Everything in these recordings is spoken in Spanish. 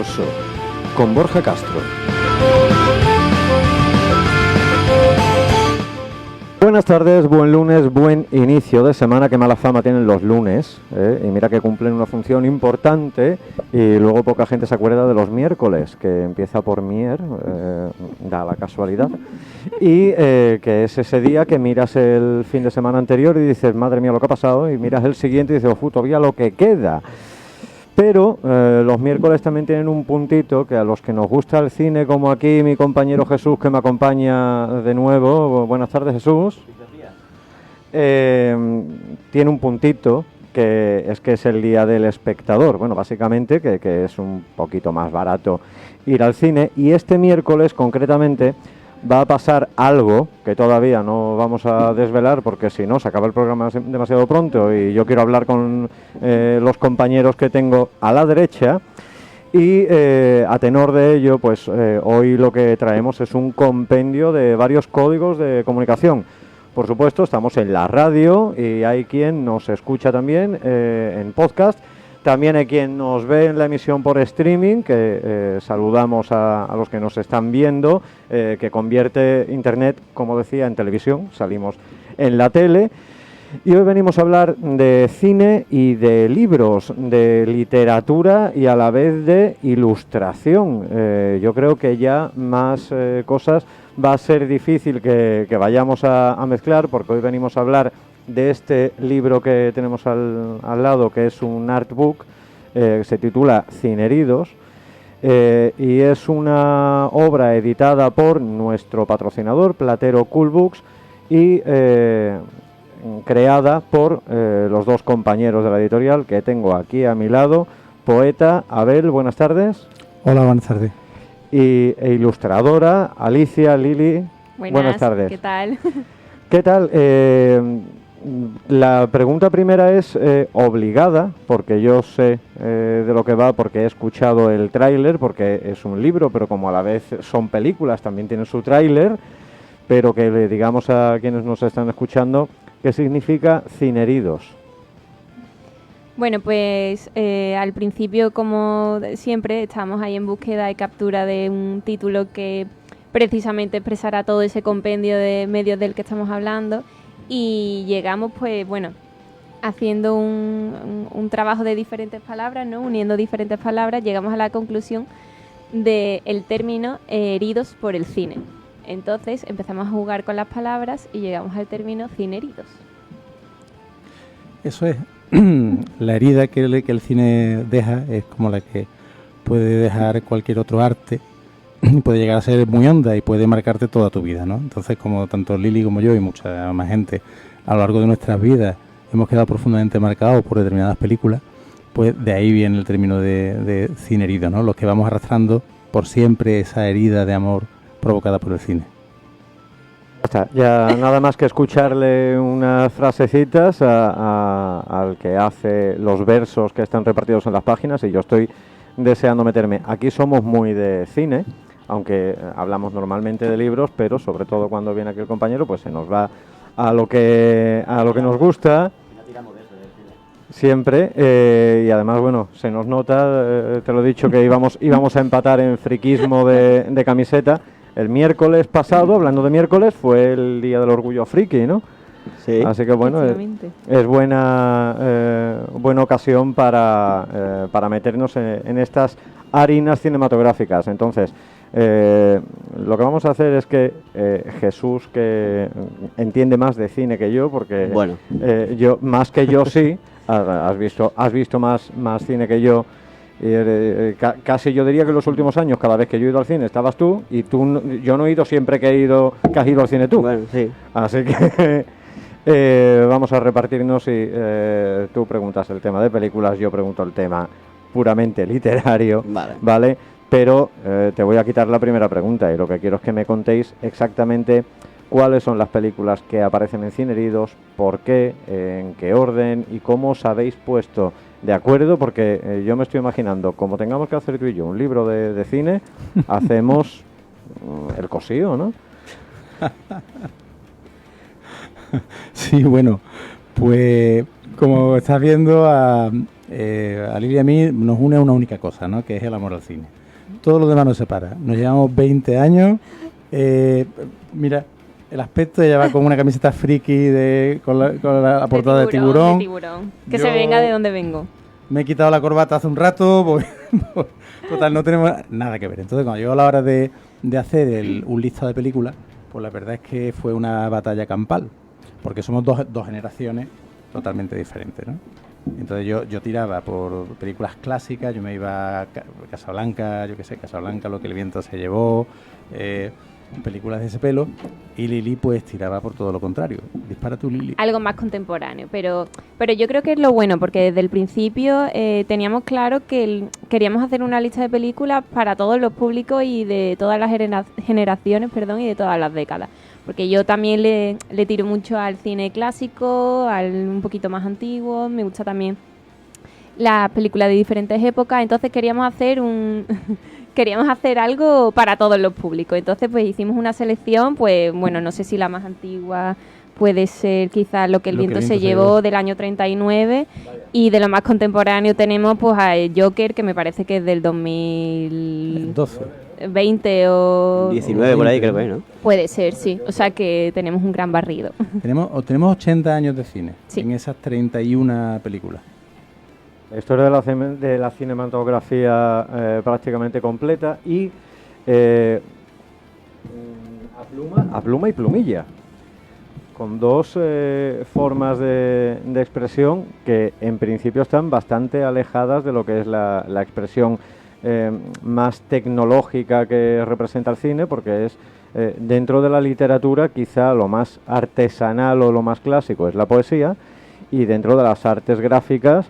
Pulso, con Borja Castro. Buenas tardes, buen lunes, buen inicio de semana. Qué mala fama tienen los lunes, y mira que cumplen una función importante y luego poca gente se acuerda de los miércoles, que empieza por mier, da la casualidad, y que es ese día que miras el fin de semana anterior y dices, madre mía lo que ha pasado, y miras el siguiente y dices, todavía lo que queda. Pero los miércoles también tienen un puntito que a los que nos gusta el cine, como aquí mi compañero Jesús, que me acompaña de nuevo. Buenas tardes, Jesús. Tiene un puntito que es el día del espectador. Bueno, básicamente que es un poquito más barato ir al cine. Y este miércoles, concretamente, va a pasar algo que todavía no vamos a desvelar porque si no se acaba el programa demasiado pronto y yo quiero hablar con los compañeros que tengo a la derecha y a tenor de ello pues hoy lo que traemos es un compendio de varios códigos de comunicación. Por supuesto estamos en la radio y hay quien nos escucha también en podcast. También hay quien nos ve en la emisión por streaming, que saludamos a los que nos están viendo, que convierte Internet, como decía, en televisión. Salimos en la tele. Y hoy venimos a hablar de cine y de libros, de literatura y a la vez de ilustración. Yo creo que ya más cosas va a ser difícil que vayamos a mezclar, porque hoy venimos a hablar de este libro que tenemos al lado, que es un artbook, se titula Cineheridos, y es una obra editada por nuestro patrocinador, Platero Cool Books, y creada por los dos compañeros de la editorial que tengo aquí a mi lado, poeta Abel, buenas tardes. Hola, buenas tardes. E ilustradora Alicia Lili, buenas tardes. ¿Qué tal? ¿Qué tal? La pregunta primera es obligada, porque yo sé de lo que va, porque he escuchado el tráiler, porque es un libro, pero como a la vez son películas, también tiene su tráiler, pero que le digamos a quienes nos están escuchando qué significa Cineheridos. Bueno, pues al principio, como siempre, estábamos ahí en búsqueda y captura de un título que precisamente expresará todo ese compendio de medios del que estamos hablando. Y llegamos, pues bueno, haciendo un trabajo de diferentes palabras, ¿no? Uniendo diferentes palabras, llegamos a la conclusión del término heridos por el cine. Entonces empezamos a jugar con las palabras y llegamos al término cineheridos. Eso es. La herida que el cine deja es como la que puede dejar cualquier otro arte. Puede llegar a ser muy honda y puede marcarte toda tu vida, ¿no? Entonces, como tanto Lili como yo y mucha más gente a lo largo de nuestras vidas hemos quedado profundamente marcados por determinadas películas, pues de ahí viene el término de cineherido, ¿no? Los que vamos arrastrando por siempre esa herida de amor provocada por el cine. Ya nada más que escucharle unas frasecitas al que hace los versos que están repartidos en las páginas y yo estoy deseando meterme. Aquí somos muy de cine, aunque hablamos normalmente de libros, pero sobre todo cuando viene aquí el compañero, pues se nos va a lo que nos gusta siempre, y además, bueno, se nos nota, te lo he dicho, que íbamos a empatar en friquismo de camiseta. El miércoles pasado, hablando de miércoles, fue el Día del Orgullo Friki, ¿no? Sí. Así que bueno, es buena ocasión para meternos en estas harinas cinematográficas. Entonces, lo que vamos a hacer es que Jesús, que entiende más de cine que yo, porque bueno, yo más que yo sí, has visto más cine que yo. Casi yo diría que en los últimos años, cada vez que yo he ido al cine estabas tú, y yo no he ido siempre que has ido al cine tú. Bueno, sí. Así que vamos a repartirnos y tú preguntas el tema de películas, yo pregunto el tema puramente literario, ¿vale? Pero te voy a quitar la primera pregunta y lo que quiero es que me contéis exactamente cuáles son las películas que aparecen en Cineheridos, por qué, en qué orden y cómo os habéis puesto de acuerdo, porque yo me estoy imaginando, como tengamos que hacer tú y yo un libro de cine, hacemos el cosío, ¿no? Sí, bueno, pues como estás viendo, A Lili y a mí nos une una única cosa, ¿no? Que es el amor al cine. Todo lo demás nos separa. Nos llevamos 20 años. Mira, el aspecto, ella va con una camiseta friki con la portada de tiburón. Que se venga de donde vengo. Me he quitado la corbata hace un rato. Total, no tenemos nada que ver. Entonces, cuando llegó la hora de hacer un listado de películas, pues la verdad es que fue una batalla campal. Porque somos dos generaciones totalmente diferentes, ¿no? Entonces yo tiraba por películas clásicas, yo me iba a Casablanca, yo qué sé, Casablanca, Lo que el viento se llevó, películas de ese pelo, y Lili pues tiraba por todo lo contrario. Dispara tú, Lili. Algo más contemporáneo, pero yo creo que es lo bueno, porque desde el principio teníamos claro que queríamos hacer una lista de películas para todos los públicos y de todas las generaciones, y de todas las décadas. Porque yo también le tiro mucho al cine clásico, al un poquito más antiguo, me gusta también las películas de diferentes épocas, entonces queríamos hacer algo para todos los públicos. Entonces pues hicimos una selección, pues bueno, no sé si la más antigua puede ser quizás Lo que el viento se llevó del año 39, y de lo más contemporáneo tenemos pues a Joker, que me parece que es del 2012. 20 o 19 por ahí creo que, ¿no? Puede ser, sí. O sea que tenemos un gran barrido. Tenemos 80 años de cine, sí, en esas 31 películas. La historia de la cinematografía prácticamente completa y a pluma y plumilla, con dos formas de expresión que en principio están bastante alejadas de lo que es la expresión más tecnológica que representa el cine, porque es dentro de la literatura quizá lo más artesanal o lo más clásico es la poesía, y dentro de las artes gráficas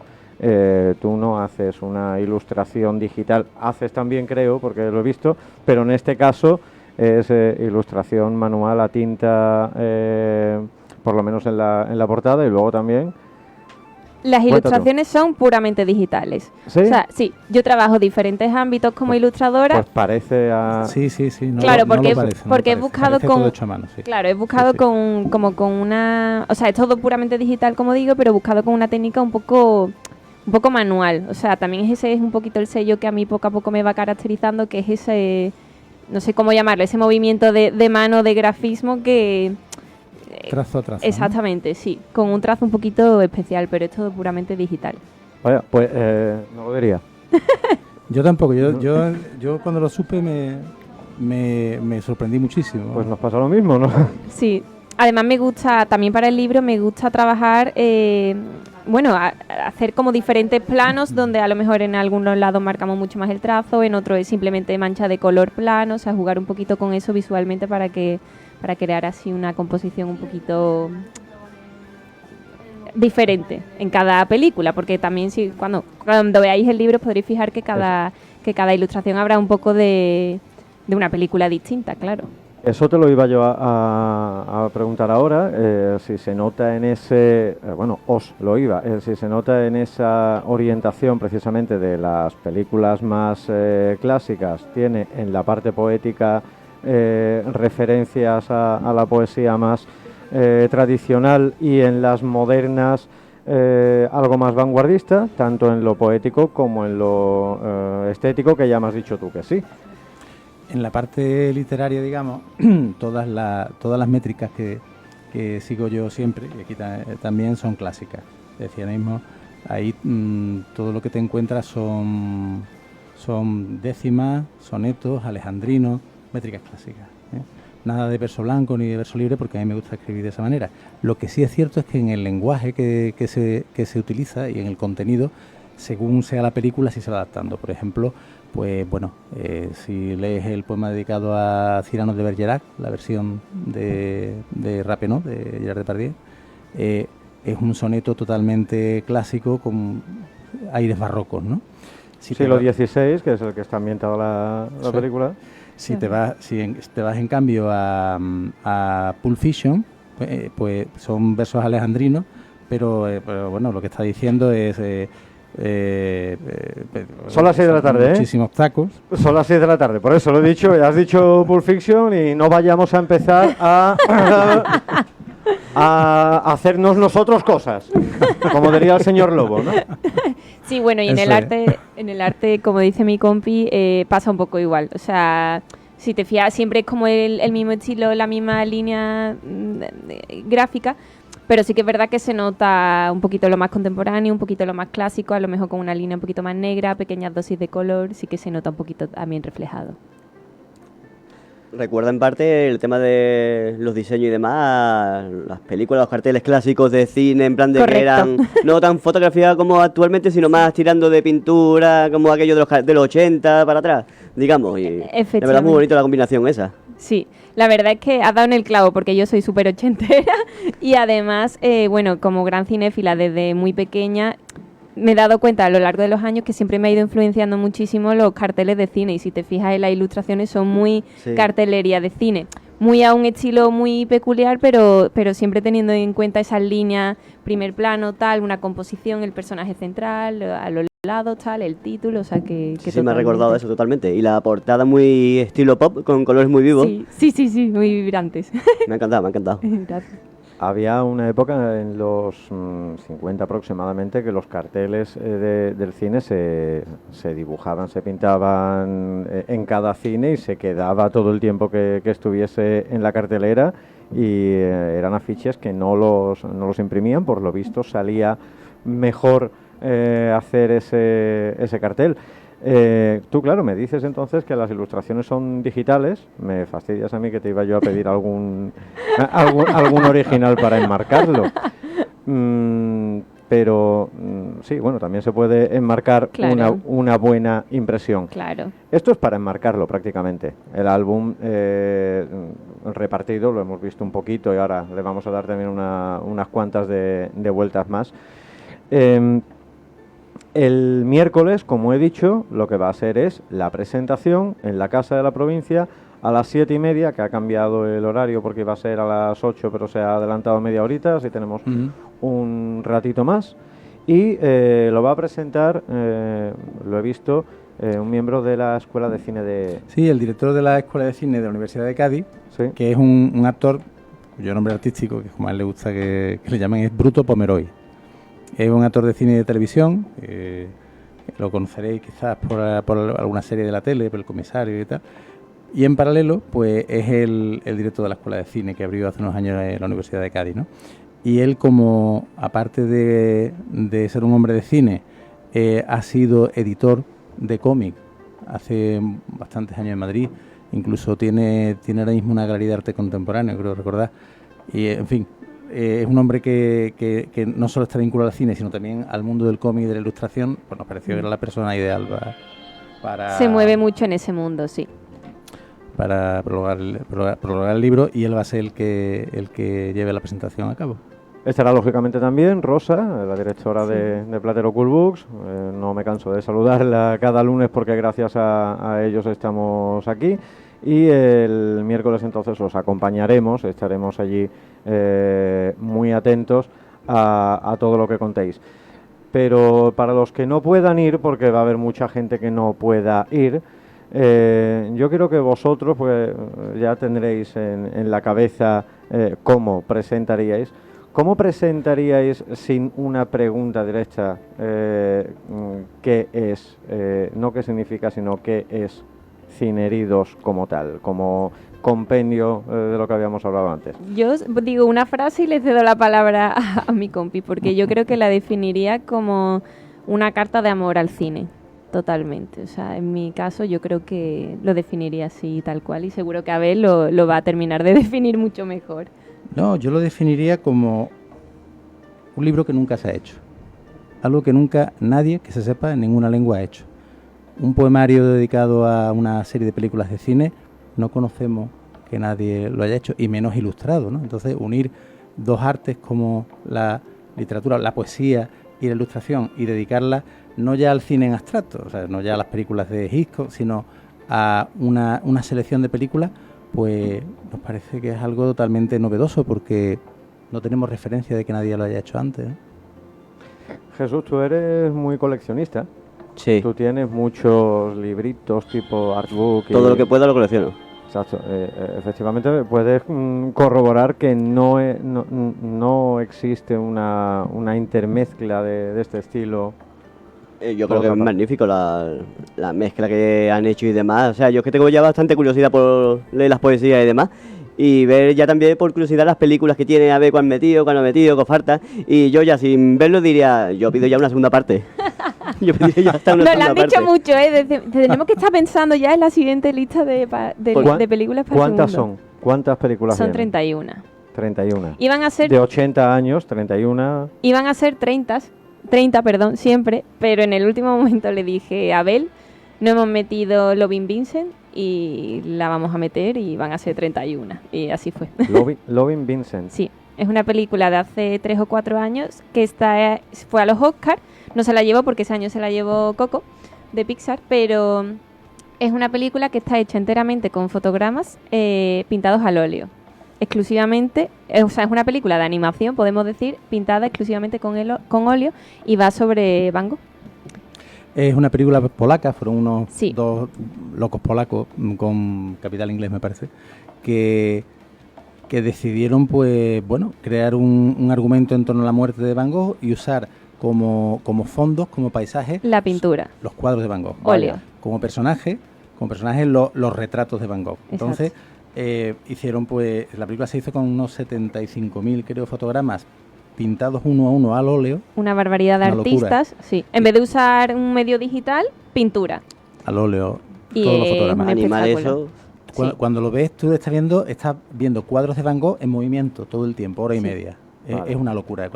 tú no haces una ilustración digital, haces también, creo, porque lo he visto, pero en este caso es ilustración manual a tinta, por lo menos en la portada, y luego también las ilustraciones son puramente digitales. ¿Sí? O sea, sí, yo trabajo diferentes ámbitos como ilustradora. Pues parece a... Sí. No, claro, no porque, lo parece, porque he buscado parece con... todo hecho a mano, sí. Claro, he buscado sí. con una... O sea, es todo puramente digital, como digo, pero he buscado con una técnica un poco manual. O sea, también ese es un poquito el sello que a mí poco a poco me va caracterizando, que es ese... No sé cómo llamarlo, ese movimiento de mano, de grafismo que... Trazo a trazo. Exactamente, ¿no? Sí, con un trazo un poquito especial, pero es todo puramente digital. Vaya, pues no lo diría. Yo tampoco, yo cuando lo supe me sorprendí muchísimo. Pues nos pasa lo mismo, ¿no? Sí, además me gusta, también para el libro me gusta trabajar, hacer como diferentes planos donde a lo mejor en algunos lados marcamos mucho más el trazo, en otros es simplemente mancha de color plano, o sea, jugar un poquito con eso visualmente para crear así una composición un poquito diferente en cada película, porque también cuando veáis el libro podréis fijar que cada ilustración habrá un poco de una película distinta, claro. Eso te lo iba yo a preguntar ahora, si se nota en ese, si se nota en esa orientación precisamente de las películas más clásicas, tiene en la parte poética referencias a la poesía más tradicional, y en las modernas algo más vanguardista, tanto en lo poético como en lo estético, que ya me has dicho tú que sí. En la parte literaria, digamos, todas las métricas que sigo yo siempre, y aquí también son clásicas. Decía mismo, ahí todo lo que te encuentras son décimas, sonetos, alejandrinos, métricas clásicas, ¿eh? Nada de verso blanco ni de verso libre, porque a mí me gusta escribir de esa manera. Lo que sí es cierto es que en el lenguaje que se utiliza y en el contenido, según sea la película, sí se va adaptando. Por ejemplo, pues bueno, si lees el poema dedicado a Cyrano de Bergerac, la versión de Rappeneau, de Gerard Depardieu, es un soneto totalmente clásico con aires barrocos, ¿no? Siglo XVI, que es el que está ambientado la película. Si te vas en cambio a Pulp Fiction, pues son versos alejandrinos, pero bueno, lo que está diciendo es... son las 6 de la tarde, muchísimos tacos. Son las 6 de la tarde, por eso lo he dicho, has dicho Pulp Fiction, y no vayamos a empezar a a hacernos nosotros cosas, como diría el señor Lobo, ¿no? Sí, bueno, y en el arte, como dice mi compi, pasa un poco igual. O sea, si te fijas, siempre es como el mismo estilo, la misma línea gráfica, pero sí que es verdad que se nota un poquito lo más contemporáneo, un poquito lo más clásico, a lo mejor con una línea un poquito más negra, pequeñas dosis de color, sí que se nota un poquito también reflejado. Recuerda en parte el tema de los diseños y demás, las películas, los carteles clásicos de cine, en plan de Correcto. que eran no tan fotografiadas como actualmente, sino más tirando de pintura, como aquello de los 80 para atrás, digamos. Y de verdad Efectivamente. muy bonito la combinación esa. Sí, la verdad es que has dado en el clavo porque yo soy súper ochentera y además, bueno, como gran cinéfila desde muy pequeña, me he dado cuenta a lo largo de los años que siempre me ha ido influenciando muchísimo los carteles de cine y si te fijas en las ilustraciones son muy Sí. cartelería de cine, muy a un estilo muy peculiar, pero siempre teniendo en cuenta esas líneas, primer plano, tal, una composición, el personaje central, a los lados, tal, el título, o sea que Sí, me ha recordado eso totalmente. Y la portada muy estilo pop, con colores muy vivos. Sí, muy vibrantes. Me ha encantado, me ha encantado. Gracias. Había una época en los 50 aproximadamente que los carteles del cine se dibujaban, se pintaban en cada cine y se quedaba todo el tiempo que estuviese en la cartelera y eran afiches que no los imprimían, por lo visto salía mejor hacer ese cartel. Tú, claro, me dices entonces que las ilustraciones son digitales. Me fastidias a mí que te iba yo a pedir algún original para enmarcarlo. Pero sí, bueno, también se puede enmarcar Claro. una buena impresión. Claro. Esto es para enmarcarlo prácticamente. El álbum repartido lo hemos visto un poquito y ahora le vamos a dar también unas cuantas de vueltas más. El miércoles, como he dicho, lo que va a ser es la presentación en la Casa de la Provincia a las 7:30, que ha cambiado el horario porque iba a ser a las 8, pero se ha adelantado media horita, así tenemos un ratito más. Y lo va a presentar, lo he visto, un miembro de la Escuela de Cine de... Sí, el director de la Escuela de Cine de la Universidad de Cádiz, Sí. que es un actor, cuyo nombre artístico, que como a él le gusta que le llamen, es Bruto Pomeroy. Es un actor de cine y de televisión, lo conoceréis quizás por alguna serie de la tele, por El Comisario y tal. Y en paralelo, pues es el director de la Escuela de Cine que abrió hace unos años en la Universidad de Cádiz, ¿no? Y él, como aparte de ser un hombre de cine, ha sido editor de cómic hace bastantes años en Madrid. Incluso tiene ahora mismo una galería de arte contemporáneo, creo recordar. Y, en fin, es un hombre que no solo está vinculado al cine, sino también al mundo del cómic y de la ilustración. Pues nos pareció que era la persona ideal para... Se mueve mucho en ese mundo, sí. Para prologar el libro, y él va a ser el que lleve la presentación a cabo. Estará lógicamente también Rosa, la directora de Platero Cool Books. No me canso de saludarla cada lunes porque gracias a ellos estamos aquí. Y el miércoles entonces os acompañaremos, estaremos allí muy atentos a todo lo que contéis. Pero para los que no puedan ir, porque va a haber mucha gente que no pueda ir, yo quiero que vosotros, pues ya tendréis en la cabeza cómo presentaríais. ¿Cómo presentaríais sin una pregunta directa qué es, no qué significa, sino qué es Cineheridos como tal, como compendio de lo que habíamos hablado antes? Yo digo una frase y le cedo la palabra a mi compi, porque yo creo que la definiría como una carta de amor al cine, totalmente. O sea, en mi caso yo creo que lo definiría así, tal cual, y seguro que Abel lo va a terminar de definir mucho mejor. No, yo lo definiría como un libro que nunca se ha hecho. Algo que nunca nadie, que se sepa, en ninguna lengua ha hecho. Un poemario dedicado a una serie de películas de cine, no conocemos que nadie lo haya hecho, y menos ilustrado, ¿no? Entonces, unir dos artes como la literatura, la poesía y la ilustración, y dedicarla no ya al cine en abstracto, o sea, no ya a las películas de Hitchcock, sino a una selección de películas, pues nos parece que es algo totalmente novedoso, porque no tenemos referencia de que nadie lo haya hecho antes, ¿no? Jesús, tú eres muy coleccionista. Sí, Tú tienes muchos libritos tipo artbook. todo lo que pueda lo colecciono. Exacto. Efectivamente, puedes corroborar que no existe una intermezcla de este estilo. Yo creo que es magnífico la mezcla que han hecho y demás. O sea, yo es que tengo ya bastante curiosidad por leer las poesías y demás. Y ver ya también por curiosidad las películas que tiene, a ver cuál han metido, cuál no han metido, qué falta. Y yo ya sin verlo diría, yo pido ya una segunda parte. Yo pediría ya hasta una Nos lo segunda han dicho parte. mucho, ¿eh? Tenemos que estar pensando ya en la siguiente lista de películas para el ¿Cuántas segundo. son? ¿Cuántas películas Son vienen? 31. 31. Iban a ser De 80 años, 31. Iban a ser 30, siempre, pero en el último momento le dije a Abel, no hemos metido Loving Vincent y la vamos a meter y van a ser 31. Y así fue. Loving Vincent. Sí, es una película de hace 3 o 4 años que fue a los Oscars, no se la llevó porque ese año se la llevó Coco de Pixar, pero es una película que está hecha enteramente con fotogramas pintados al óleo. Exclusivamente, o sea, es una película de animación, podemos decir, pintada exclusivamente con óleo y va sobre Van Gogh. Es una película polaca, fueron unos Sí. 2 locos polacos con capital inglés, me parece, que decidieron, pues, bueno, crear un argumento en torno a la muerte de Van Gogh y usar como fondos, como paisajes, La pintura. los cuadros de Van Gogh. Óleo. Como personajes los retratos de Van Gogh. Entonces, hicieron, pues, la película se hizo con unos 75.000, creo, fotogramas pintados uno a uno al óleo. Una barbaridad de Una locura. artistas, sí. En vez de usar un medio digital, pintura. Al óleo, Y todos los es fotogramas. un Animar espectáculo. eso. Sí. Cuando lo ves, tú estás viendo cuadros de Van Gogh en movimiento todo el tiempo, hora y media. Vale. Es una locura.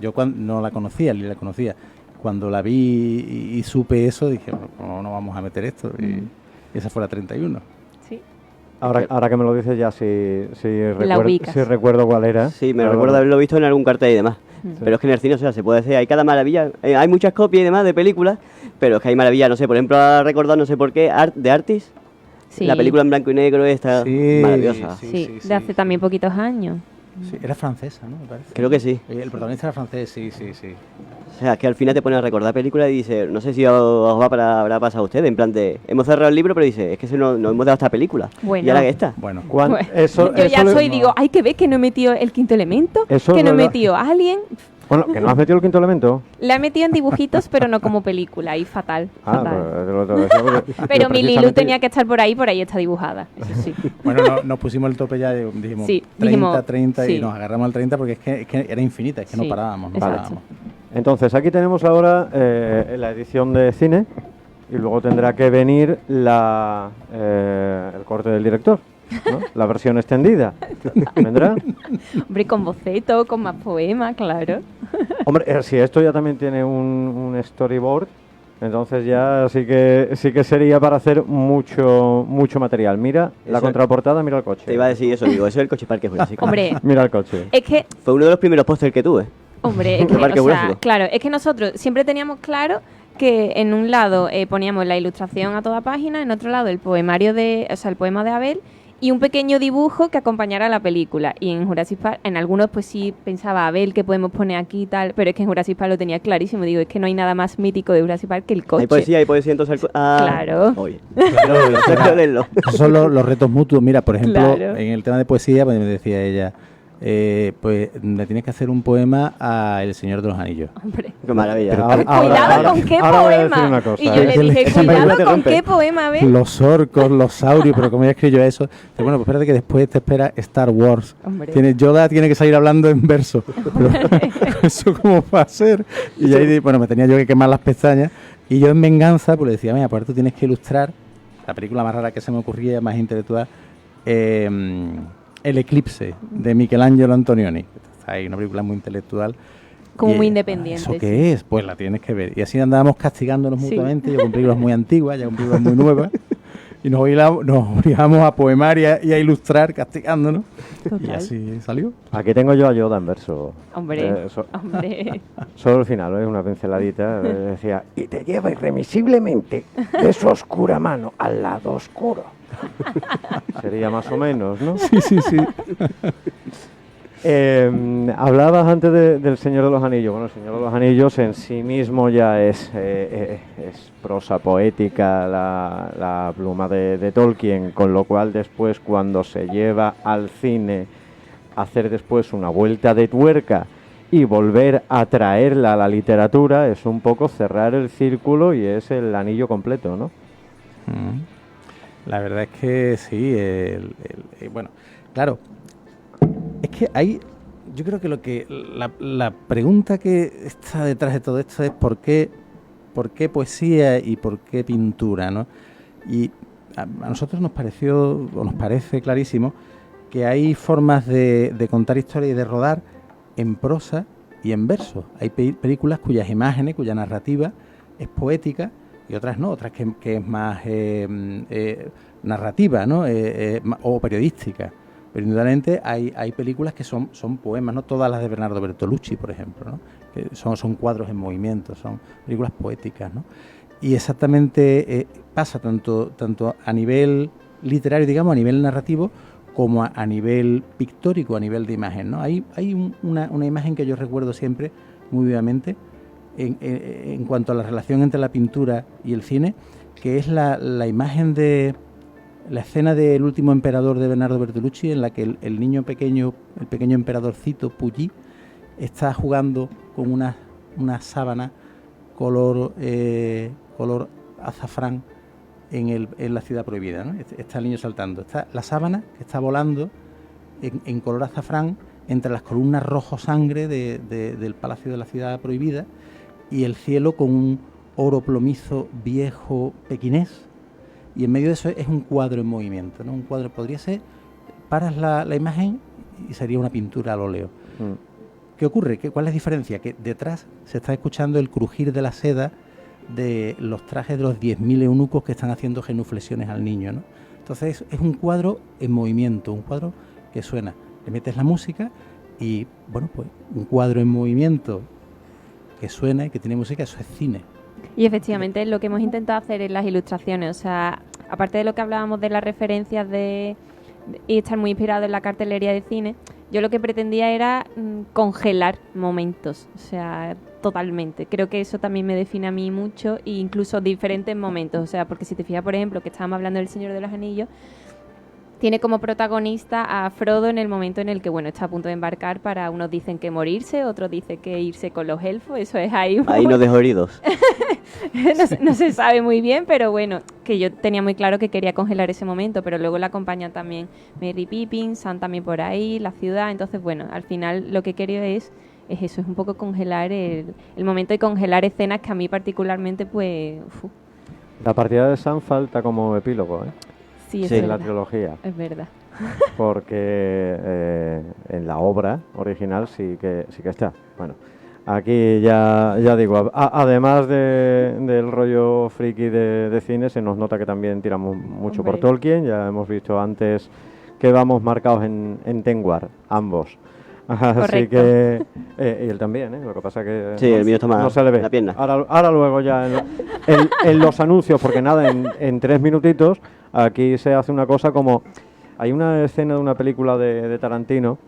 Yo no la conocía, ni la conocía. Cuando la vi y supe eso, dije, bueno, no vamos a meter esto. Y esa fue la 31. Sí. Ahora que me lo dices ya ubicas. sí recuerdo cuál era. Sí, me Pero recuerdo bueno. haberlo visto en algún cartel y demás. Pero es que en el cine, o sea, se puede hacer, hay cada maravilla. Hay muchas copias y demás de películas, pero es que hay maravillas, no sé, por ejemplo, ha recordado, no sé por qué, de Artist, Sí. la película en blanco y negro esta, Sí, maravillosa. Sí, de hace también poquitos años. Sí, era francesa, ¿no? Me parece. Creo que sí. El protagonista era francés, sí. O sea, es que al final te pones a recordar películas y dices, no sé si os habrá pasado a ustedes, en plan de, hemos cerrado el libro, pero dice, es que no hemos dado esta película. Bueno. Y ahora que esta. Bueno, Bueno, yo ya le- soy, digo, hay que ver que no he metido el quinto elemento, Eso que es no he verdad. metido Alien. Bueno, que no has metido el quinto elemento. La he metido en dibujitos, pero no como película, y fatal. fatal. Pues, te lo decía porque- Pero mi Lilu precisamente- tenía que estar por ahí está dibujada, eso sí. bueno, nos pusimos el tope ya, dijimos Sí, 30, dijimos, 30 sí. y nos agarramos al 30 porque es que era infinita, es que no Sí, parábamos. exacto. Entonces, aquí tenemos ahora la edición de cine y luego tendrá que venir el corte del director, ¿no? La versión extendida. ¿Vendrá? Hombre, con boceto, con más poemas, claro. Hombre, si esto ya también tiene un storyboard, entonces ya sí que sería para hacer mucho material. Mira la Eso- contraportada, mira el coche. Te iba a decir eso, digo, eso es el coche Parque Jurásico. Hombre, Mira el coche. es que Fue uno de los primeros pósters que tuve. Hombre, es que, Parque o sea, Jurásico. claro, es que nosotros siempre teníamos claro que en un lado poníamos la ilustración a toda página, en otro lado el poemario el poema de Abel y un pequeño dibujo que acompañara la película. Y en Jurassic Park, en algunos pues sí pensaba Abel que podemos poner aquí y tal, pero es que en Jurassic Park lo tenía clarísimo. Digo, es que no hay nada más mítico de Jurassic Park que el coche. Hay poesía entonces. Claro. Oye, quiero leerlo. Esos son los retos mutuos. Mira, por ejemplo, Claro. en el tema de poesía, pues me decía ella, pues le tienes que hacer un poema a El Señor de los Anillos. Hombre. Qué maravilla. Pero Cuidado con qué ahora voy a decir poema. una cosa, Y yo ¿eh? le dije, Esa película cuidado te con rompe. qué poema, Abel. Los orcos, los saurios, pero como ella escribió eso, dice, bueno, pues espérate que después te espera Star Wars. Hombre. Yoda tiene que salir hablando en verso. Pero, ¿eso cómo va a ser? Y ahí, bueno, me tenía yo que quemar las pestañas. Y yo en venganza, pues le decía, mira, por tú tienes que ilustrar la película más rara que se me ocurría, más intelectual, El Eclipse, de Michelangelo Antonioni. Hay una película muy intelectual. Como Y, muy independiente. ¿Eso sí. qué es? Pues la tienes que ver. Y así andábamos castigándonos Sí. mutuamente, yo con películas muy antiguas, ya con películas muy nuevas. Y nos obligábamos a poemar y a ilustrar castigándonos. Y Total. así salió. Aquí tengo yo a Yoda en verso. Hombre, So- hombre. Solo el final, ¿eh? Una pinceladita. Decía, y te lleva irremisiblemente de su oscura mano al lado oscuro. Sería más o menos, ¿no? Sí. Hablabas antes del Señor de los Anillos. Bueno, el Señor de los Anillos en sí mismo ya es prosa poética, la pluma de Tolkien, con lo cual después cuando se lleva al cine hacer después una vuelta de tuerca y volver a traerla a la literatura es un poco cerrar el círculo y es el anillo completo, ¿no? La verdad es que sí, bueno, claro, es que yo creo que la pregunta que está detrás de todo esto es ¿por qué poesía y por qué pintura, ¿no? Y a nosotros nos parece clarísimo que hay formas de contar historias y de rodar en prosa y en verso. Hay películas cuyas imágenes, cuya narrativa es poética y otras no, otras que es más narrativa, ¿no? O periodística. Pero indudablemente hay películas que son poemas, no todas las de Bernardo Bertolucci, por ejemplo, ¿no? Que son cuadros en movimiento, son películas poéticas, ¿no? Y exactamente pasa tanto a nivel literario, digamos, a nivel narrativo, como a nivel pictórico, a nivel de imagen, ¿no? Hay una imagen que yo recuerdo siempre muy vivamente en cuanto a la relación entre la pintura y el cine, que es la imagen de la escena del último emperador de Bernardo Bertolucci, en la que el niño pequeño, el pequeño emperadorcito Puyi, está jugando con una sábana color azafrán en la ciudad prohibida, ¿no? Está el niño saltando. Está la sábana que está volando en color azafrán entre las columnas rojo sangre del palacio de la ciudad prohibida y el cielo con un oro plomizo viejo pequinés. Y en medio de eso es un cuadro en movimiento, ¿no? Un cuadro podría ser, paras la imagen y sería una pintura al óleo. ¿Qué ocurre? ¿Cuál es la diferencia? Que detrás se está escuchando el crujir de la seda de los trajes de los 10.000 eunucos que están haciendo genuflexiones al niño, ¿no? Entonces es un cuadro en movimiento, un cuadro que suena. Le metes la música y, bueno, pues un cuadro en movimiento que suena y que tiene música, eso es cine. Y efectivamente es lo que hemos intentado hacer en las ilustraciones. O sea, aparte de lo que hablábamos de las referencias y estar muy inspirado en la cartelería de cine, yo lo que pretendía era congelar momentos, o sea, totalmente. Creo que eso también me define a mí mucho, e incluso diferentes momentos. O sea, porque si te fijas, por ejemplo, que estábamos hablando del Señor de los Anillos, tiene como protagonista a Frodo en el momento en el que, bueno, está a punto de embarcar para, unos dicen que morirse, otros dicen que irse con los elfos, eso es ahí. Ahí nos dejó heridos. no se sabe muy bien, pero bueno, que yo tenía muy claro que quería congelar ese momento, pero luego la acompañan también Merry Pippin, Sam también por ahí, la ciudad, entonces bueno, al final lo que quería es eso, es un poco congelar el momento y congelar escenas que a mí particularmente pues... La partida de Sam falta como epílogo, ¿eh? Sí, es en la trilogía. Es verdad. Porque en la obra original sí que está. Bueno, aquí ya digo, además del rollo friki de cine, se nos nota que también tiramos mucho por Tolkien. Ya hemos visto antes que vamos marcados en Tengwar, ambos. Así que... y él también, ¿eh? Lo que pasa que... Sí, el mío está más no se le ve. la pierna. Ahora luego ya en los anuncios, porque nada, en 3 minutitos, aquí se hace una cosa como... Hay una escena de una película de Tarantino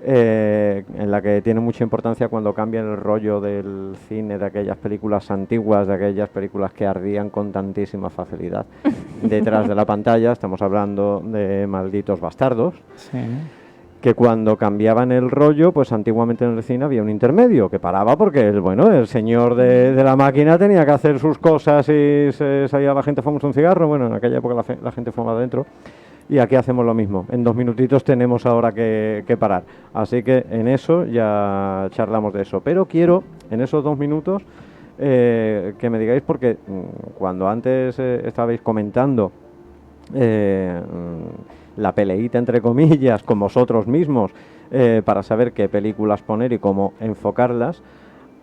en la que tiene mucha importancia cuando cambian el rollo del cine, de aquellas películas antiguas, de aquellas películas que ardían con tantísima facilidad detrás de la pantalla. Estamos hablando de Malditos Bastardos. Sí. Que cuando cambiaban el rollo, pues antiguamente en el cine había un intermedio que paraba porque el señor de la máquina tenía que hacer sus cosas y se salía la gente a fumarse un cigarro. Bueno, en aquella época la gente fumaba adentro. Y aquí hacemos lo mismo. En 2 minutitos tenemos ahora que parar. Así que en eso ya charlamos de eso. Pero quiero, en esos 2 minutos, que me digáis, porque cuando antes estabais comentando la peleita, entre comillas, con vosotros mismos, para saber qué películas poner y cómo enfocarlas.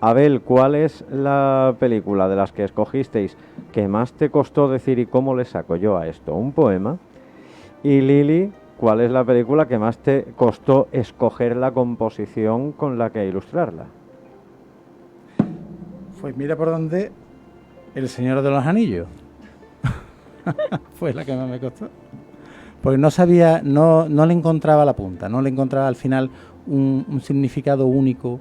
Abel, ¿cuál es la película de las que escogisteis que más te costó decir y cómo le saco yo a esto un poema? Y Lili, ¿cuál es la película que más te costó escoger la composición con la que ilustrarla? Pues mira por dónde El Señor de los Anillos. Fue la que más me costó. Porque no sabía, no le encontraba la punta, no le encontraba al final un significado único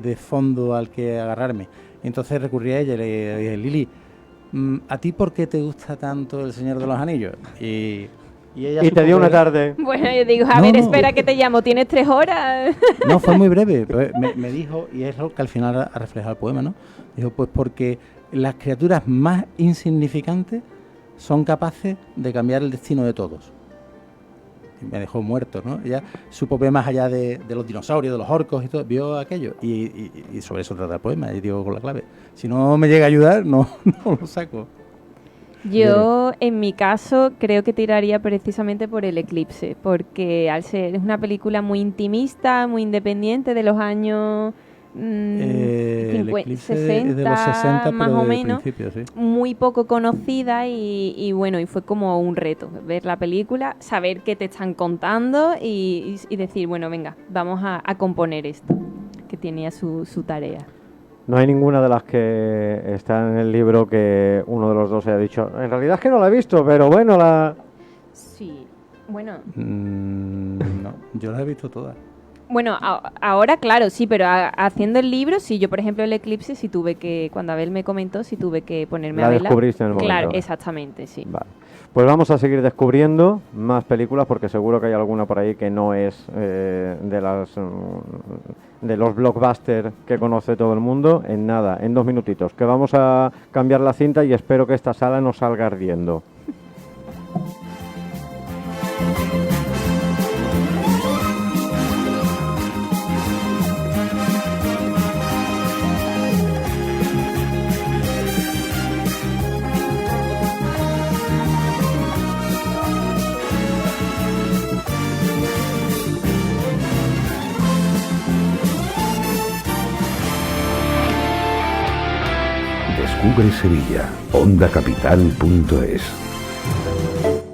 de fondo al que agarrarme. Entonces recurrí a ella y le dije, Lili, ¿a ti por qué te gusta tanto El Señor de los Anillos? Y ella y te dio una tarde. Bueno, yo digo, espera que te llamo, ¿tienes 3 horas? No, fue muy breve. Pues me dijo, y es lo que al final ha reflejado el poema, ¿no? Dijo, pues porque las criaturas más insignificantes son capaces de cambiar el destino de todos. Y me dejó muerto, ¿no? Ella supo ver más allá de los dinosaurios, de los orcos y todo, vio aquello. Y sobre eso trata el poema, y digo con la clave. Si no me llega a ayudar, no lo saco. Yo, en mi caso, creo que tiraría precisamente por El Eclipse, porque al ser es una película muy intimista, muy independiente de los años El 50, Eclipse 60, es de los 60, más pero o del menos, principio, sí. muy poco conocida y bueno, y fue como un reto ver la película, saber qué te están contando y decir, bueno, venga, vamos a componer esto, que tenía su tarea. No hay ninguna de las que está en el libro que uno de los dos haya dicho, en realidad es que no la he visto, pero bueno, Sí, bueno... No, yo las he visto todas. Bueno, ahora claro, sí, pero haciendo el libro, sí, yo por ejemplo El Eclipse, sí tuve que, cuando Abel me comentó, sí tuve que ponerme La a verla. descubriste en el momento. Claro, exactamente, sí. Vale. Pues vamos a seguir descubriendo más películas porque seguro que hay alguna por ahí que no es de los blockbusters que conoce todo el mundo. En nada, en 2 minutitos, que vamos a cambiar la cinta y espero que esta sala no salga ardiendo. Descubre Sevilla, ondacapital.es.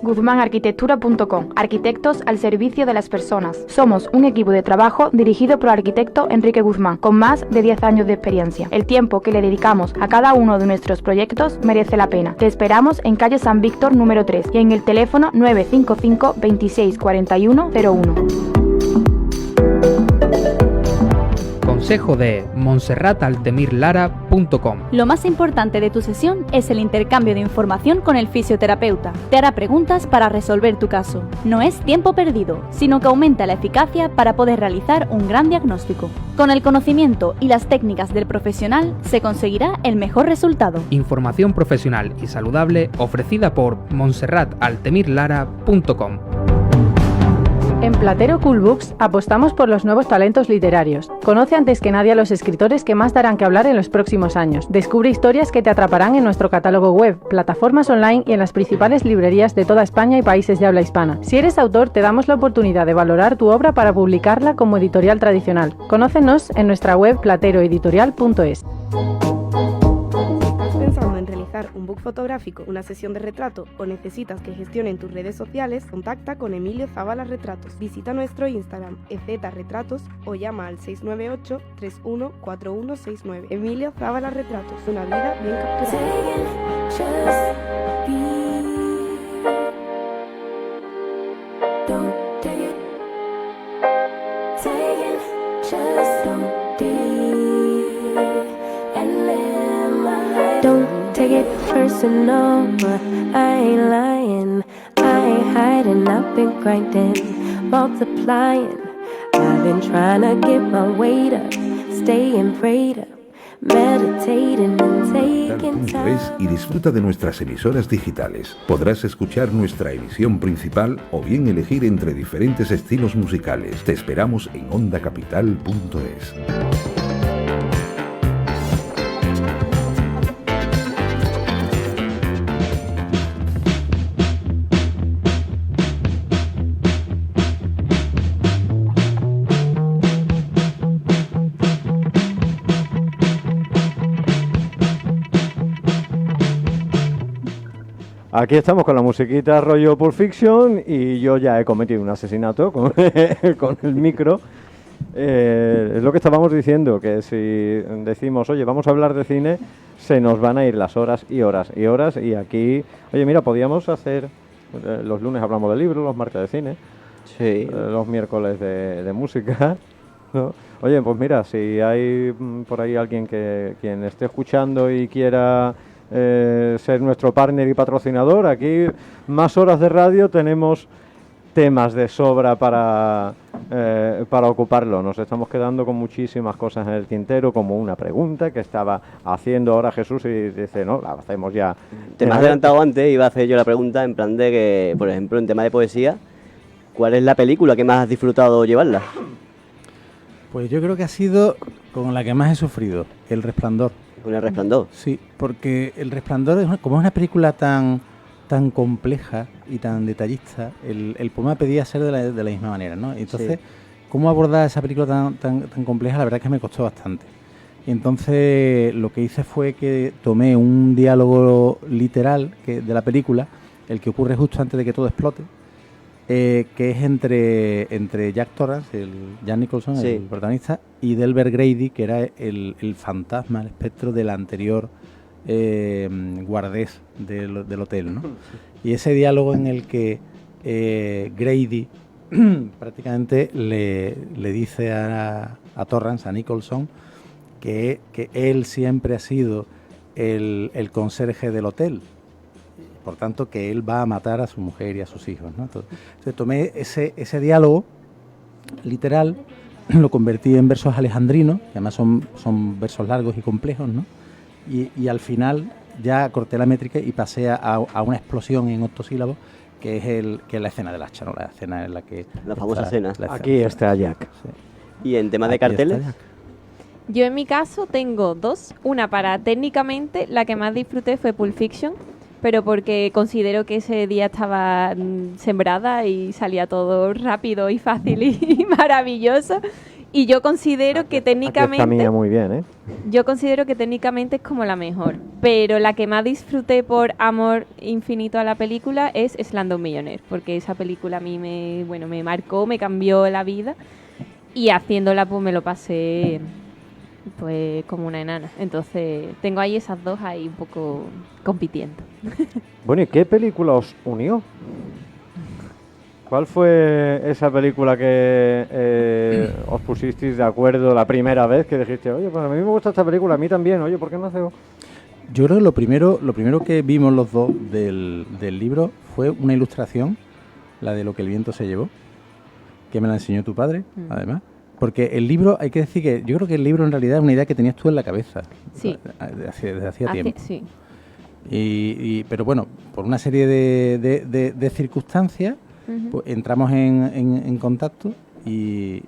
GuzmánArquitectura.com. Arquitectos al servicio de las personas. Somos un equipo de trabajo dirigido por el arquitecto Enrique Guzmán, con más de 10 años de experiencia. El tiempo que le dedicamos a cada uno de nuestros proyectos merece la pena. Te esperamos en calle San Víctor número 3 y en el teléfono 955 26 41 01. Consejo de monserrataltemirlara.com. Lo más importante de tu sesión es el intercambio de información con el fisioterapeuta. Te hará preguntas para resolver tu caso. No es tiempo perdido, sino que aumenta la eficacia para poder realizar un gran diagnóstico. Con el conocimiento y las técnicas del profesional se conseguirá el mejor resultado. Información profesional y saludable ofrecida por monserrataltemirlara.com. En Platero Cool Books apostamos por los nuevos talentos literarios. Conoce antes que nadie a los escritores que más darán que hablar en los próximos años. Descubre historias que te atraparán en nuestro catálogo web, plataformas online y en las principales librerías de toda España y países de habla hispana. Si eres autor, te damos la oportunidad de valorar tu obra para publicarla como editorial tradicional. Conócenos en nuestra web plateroeditorial.es. ¿Pensando en realizar un book fotográfico, una sesión de retrato o necesitas que gestionen tus redes sociales? Contacta con Emilio Zábala Retratos. Visita nuestro Instagram @retratos o llama al 698 314169. Emilio Zábala Retratos, una vida bien capturada. Don't take it personal, I ain't lying, I ain't hiding, I've been grinding, multiplying, I've been trying to get my weight up, staying prayed up, meditating and taking time. Y disfruta de nuestras emisoras digitales. Podrás escuchar nuestra emisión principal o bien elegir entre diferentes estilos musicales. Te esperamos en ondacapital.es. Aquí estamos con la musiquita rollo Pulp Fiction y yo ya he cometido un asesinato con, con el micro. Es lo que estábamos diciendo, que si decimos, oye, vamos a hablar de cine, se nos van a ir las horas y horas y horas. Y aquí, oye, mira, podíamos hacer, los lunes hablamos de libros, los martes de cine, sí. Los miércoles de música. ¿no? Oye, pues mira, si hay por ahí alguien quien esté escuchando y quiera ser nuestro partner y patrocinador, aquí Más Horas de Radio tenemos temas de sobra para ocuparlo. Nos estamos quedando con muchísimas cosas en el tintero, como una pregunta que estaba haciendo ahora Jesús y dice, no, la hacemos ya. Te me has adelantado antes, iba a hacer yo la pregunta en plan de que, por ejemplo, en tema de poesía, ¿cuál es la película que más has disfrutado llevarla? Pues yo creo que ha sido con la que más he sufrido, El Resplandor. ¿Con El Resplandor? Sí, porque El Resplandor, como es una película tan compleja y tan detallista, el poema pedía ser de la misma manera, ¿no? Entonces, sí. ¿Cómo abordar esa película tan compleja? La verdad es que me costó bastante. Y entonces lo que hice fue que tomé un diálogo literal de la película, el que ocurre justo antes de que todo explote, que es entre Jack Torrance, Jack Nicholson, sí, el protagonista, y Delbert Grady, que era el fantasma, el espectro del anterior guardés del hotel, ¿no? Y ese diálogo en el que Grady prácticamente le dice a Torrance, a Nicholson, que él siempre ha sido el conserje del hotel, por tanto que él va a matar a su mujer y a sus hijos, ¿no? Entonces tomé ese diálogo literal, lo convertí en versos alejandrinos, que además son versos largos y complejos, ¿no? Y al final ya corté la métrica y pasé a una explosión en octosílabos, que es la escena del hacha, ¿no? La escena en la que... La famosa escena. Aquí está Jack. Sí. ¿Y en tema de carteles? Yo en mi caso tengo dos. Una para técnicamente, la que más disfruté fue Pulp Fiction, pero porque considero que ese día estaba sembrada y salía todo rápido y fácil y maravilloso. Y yo considero que técnicamente... Aquí está muy bien, ¿eh? Yo considero que técnicamente es como la mejor. Pero la que más disfruté por amor infinito a la película es Slumdog Millionaire. Porque esa película a mí me marcó, me cambió la vida. Y haciéndola pues me lo pasé pues como una enana. Entonces tengo ahí esas dos ahí un poco compitiendo. Bueno, ¿y qué película os unió? ¿Cuál fue esa película que os pusisteis de acuerdo la primera vez que dijiste, oye, pues a mí me gusta esta película, a mí también, oye, ¿por qué no hacemos? Yo creo que lo primero que vimos los dos del libro fue una ilustración, la de Lo que el viento se llevó, que me la enseñó tu padre, además. Porque el libro, hay que decir que yo creo que el libro en realidad es una idea que tenías tú en la cabeza. Sí. Desde hacía tiempo. Sí. Pero bueno, por una serie de circunstancias, pues entramos en contacto y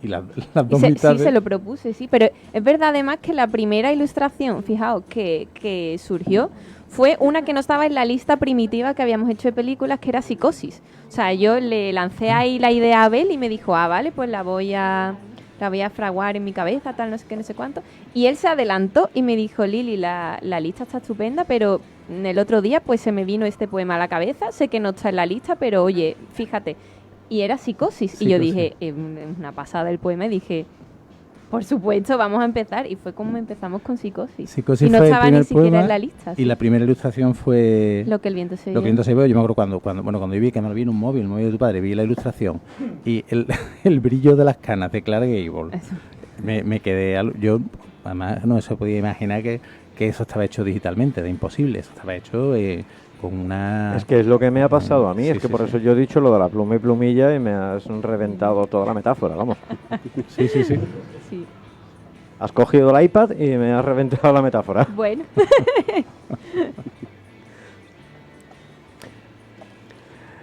las dos mitades... Sí, se lo propuse, sí, pero es verdad además que la primera ilustración, fijaos, que surgió fue una que no estaba en la lista primitiva que habíamos hecho de películas, que era Psicosis. O sea, yo le lancé ahí la idea a Abel y me dijo, vale, pues la voy a fraguar en mi cabeza, tal, no sé qué, no sé cuánto. Y él se adelantó y me dijo, Lili, la lista está estupenda, pero el otro día pues se me vino este poema a la cabeza, sé que no está en la lista, pero oye, fíjate. Y era Psicosis. Y yo dije, es una pasada el poema, y dije, por supuesto, vamos a empezar. Y fue como empezamos con Psicosis. Psicosis y no fue estaba ni siquiera poema, en la lista. Y la primera ilustración fue... Lo que el viento se llevó. Lo que el viento se llevó. Yo me acuerdo cuando yo vi que me lo vi en un móvil, el móvil de tu padre, vi la ilustración y el brillo de las canas de Clark Gable. Me quedé... Yo, además, no se podía imaginar que eso estaba hecho digitalmente, era imposible. Eso estaba hecho... con una... Es que es lo que me ha pasado a mí, es que por eso yo he dicho lo de la pluma y plumilla y me has reventado toda la metáfora, vamos. Sí. Has cogido el iPad y me has reventado la metáfora. Bueno.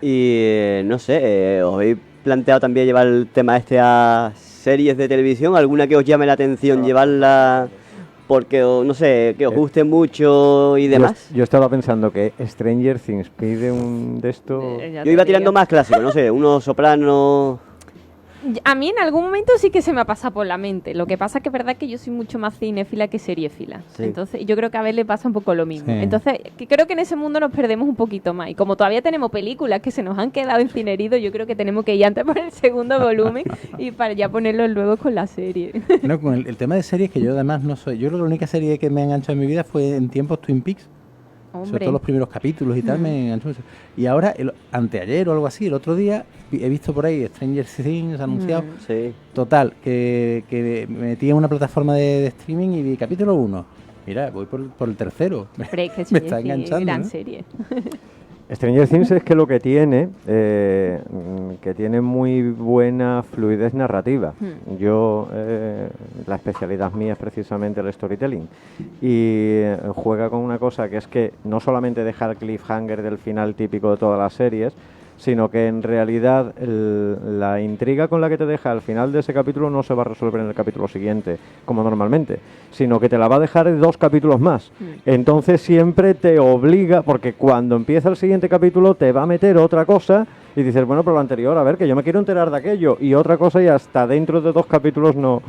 Y no sé, ¿os habéis planteado también llevar el tema a series de televisión? ¿Alguna que os llame la atención llevarla...? Porque, no sé, que os guste mucho y demás. Yo estaba pensando que Stranger Things pide un de esto... Yo iba tirando más clásico, no sé, unos Sopranos... A mí en algún momento sí que se me ha pasado por la mente. Lo que pasa que es verdad que yo soy mucho más cinéfila que seriéfila. Sí. Entonces yo creo que a ver le pasa un poco lo mismo. Sí. Entonces creo que en ese mundo nos perdemos un poquito más. Y como todavía tenemos películas que se nos han quedado en cinerido, yo creo que tenemos que ir antes por el segundo volumen y para ya ponerlo luego con la serie. No, con el tema de series, que yo además no soy... Yo creo que la única serie que me ha enganchado en mi vida fue en tiempos Twin Peaks. sobre todo los primeros capítulos y tal, me enganchó mucho. Y ahora, anteayer o algo así, el otro día, he visto por ahí Stranger Things anunciado. Sí. Total, que me metí en una plataforma de streaming y vi capítulo 1. Mira, voy por el tercero. Hombre, que me está enganchando. Gran ¿no? serie. Stranger Things es que lo que tiene, que tiene muy buena fluidez narrativa. Yo, la especialidad mía es precisamente el storytelling. Y juega con una cosa que es que no solamente deja el cliffhanger del final típico de todas las series, sino que en realidad la intriga con la que te deja al final de ese capítulo no se va a resolver en el capítulo siguiente, como normalmente, sino que te la va a dejar en 2 capítulos más. Entonces siempre te obliga, porque cuando empieza el siguiente capítulo te va a meter otra cosa y dices, bueno, pero lo anterior, a ver, que yo me quiero enterar de aquello, y otra cosa, y hasta dentro de 2 capítulos no